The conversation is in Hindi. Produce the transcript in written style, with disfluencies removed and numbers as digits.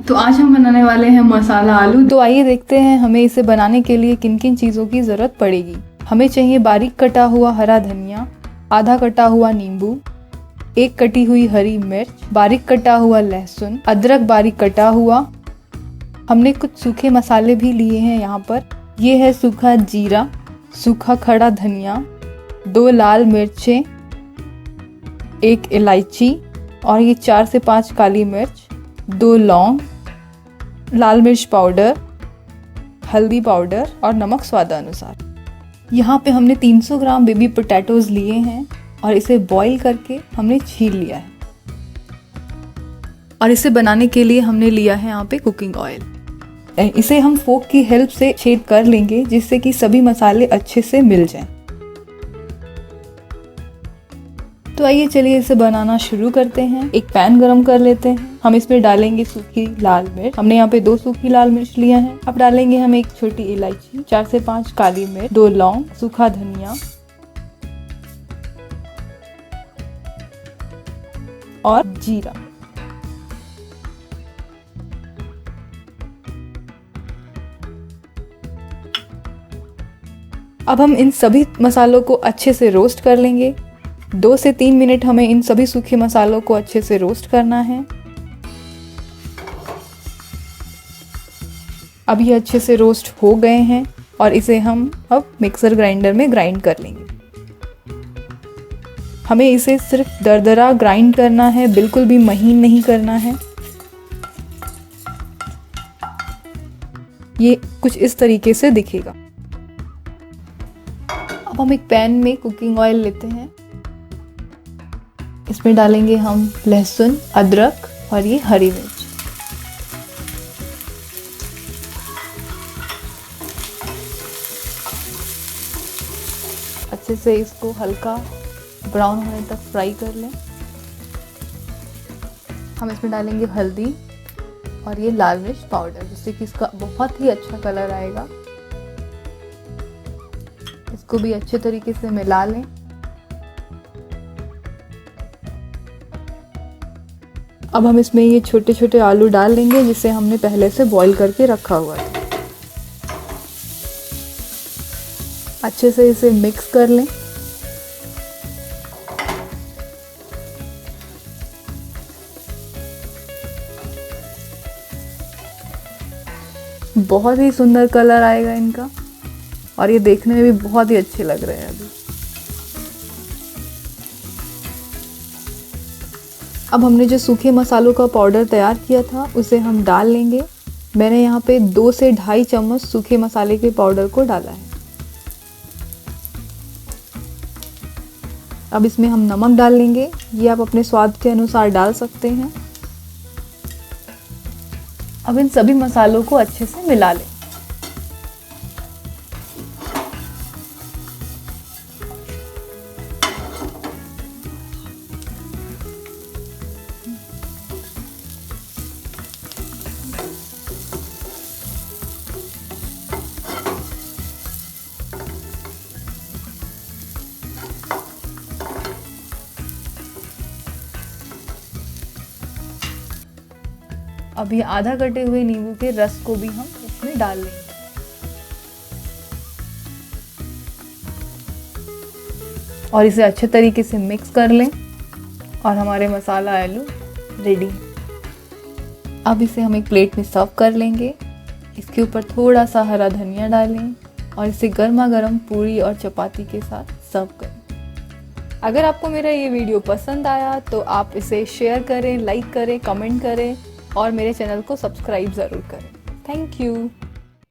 तो आज हम बनाने वाले हैं मसाला आलू। तो आइए देखते हैं हमें इसे बनाने के लिए किन किन चीज़ों की ज़रूरत पड़ेगी। हमें चाहिए बारीक कटा हुआ हरा धनिया, आधा कटा हुआ नींबू, एक कटी हुई हरी मिर्च, बारीक कटा हुआ लहसुन, अदरक बारीक कटा हुआ। हमने कुछ सूखे मसाले भी लिए हैं यहाँ पर। ये है सूखा जीरा, सूखा खड़ा धनिया, 2 लाल मिर्चें, 1 इलायची और ये 4 से 5 काली मिर्च, 2 लौंग, लाल मिर्च पाउडर, हल्दी पाउडर और नमक स्वादानुसार। यहाँ पे हमने 300 ग्राम बेबी पोटैटोज लिए हैं और इसे बॉईल करके हमने छील लिया है। और इसे बनाने के लिए हमने लिया है यहाँ पे कुकिंग ऑयल। इसे हम फोक की हेल्प से छेद कर लेंगे जिससे कि सभी मसाले अच्छे से मिल जाएं। तो आइए चलिए इसे बनाना शुरू करते हैं। एक पैन गरम कर लेते हैं। हम इसमें डालेंगे सूखी लाल मिर्च। हमने यहाँ पे 2 सूखी लाल मिर्च लिया है। अब डालेंगे हम 1 छोटी इलायची, 4 से 5 काली मिर्च, 2 लौंग, सूखा धनिया और जीरा। अब हम इन सभी मसालों को अच्छे से रोस्ट कर लेंगे। 2 से 3 मिनट हमें इन सभी सूखे मसालों को अच्छे से रोस्ट करना है। अब ये अच्छे से रोस्ट हो गए हैं और इसे हम अब मिक्सर ग्राइंडर में ग्राइंड कर लेंगे। हमें इसे सिर्फ दरदरा ग्राइंड करना है, बिल्कुल भी महीन नहीं करना है। ये कुछ इस तरीके से दिखेगा। अब हम एक पैन में कुकिंग ऑयल लेते हैं। इसमें डालेंगे हम लहसुन, अदरक और ये हरी मिर्च। अच्छे से इसको हल्का ब्राउन होने तक फ्राई कर लें। हम इसमें डालेंगे हल्दी और ये लाल मिर्च पाउडर जिससे कि इसका बहुत ही अच्छा कलर आएगा। इसको भी अच्छे तरीके से मिला लें। अब हम इसमें ये छोटे छोटे आलू डाल देंगे जिसे हमने पहले से बॉईल करके रखा हुआ है। अच्छे से इसे मिक्स कर लें। बहुत ही सुंदर कलर आएगा इनका और ये देखने में भी बहुत ही अच्छे लग रहे हैं अभी। अब हमने जो सूखे मसालों का पाउडर तैयार किया था उसे हम डाल लेंगे। मैंने यहाँ पे 2 से 2.5 चम्मच सूखे मसाले के पाउडर को डाला है। अब इसमें हम नमक डाल लेंगे। ये आप अपने स्वाद के अनुसार डाल सकते हैं। अब इन सभी मसालों को अच्छे से मिला लें। अब ये आधा कटे हुए नींबू के रस को भी हम इसमें डाल लेंगे। और इसे अच्छे तरीके से मिक्स कर लें और हमारे मसाला आलू रेडी। अब इसे हम एक प्लेट में सर्व कर लेंगे। इसके ऊपर थोड़ा सा हरा धनिया डालें और इसे गर्मा गर्म पूरी और चपाती के साथ सर्व करें। अगर आपको मेरा ये वीडियो पसंद आया तो आप इसे शेयर करें, लाइक करें, कमेंट करें और मेरे चैनल को सब्सक्राइब ज़रूर करें। Thank you.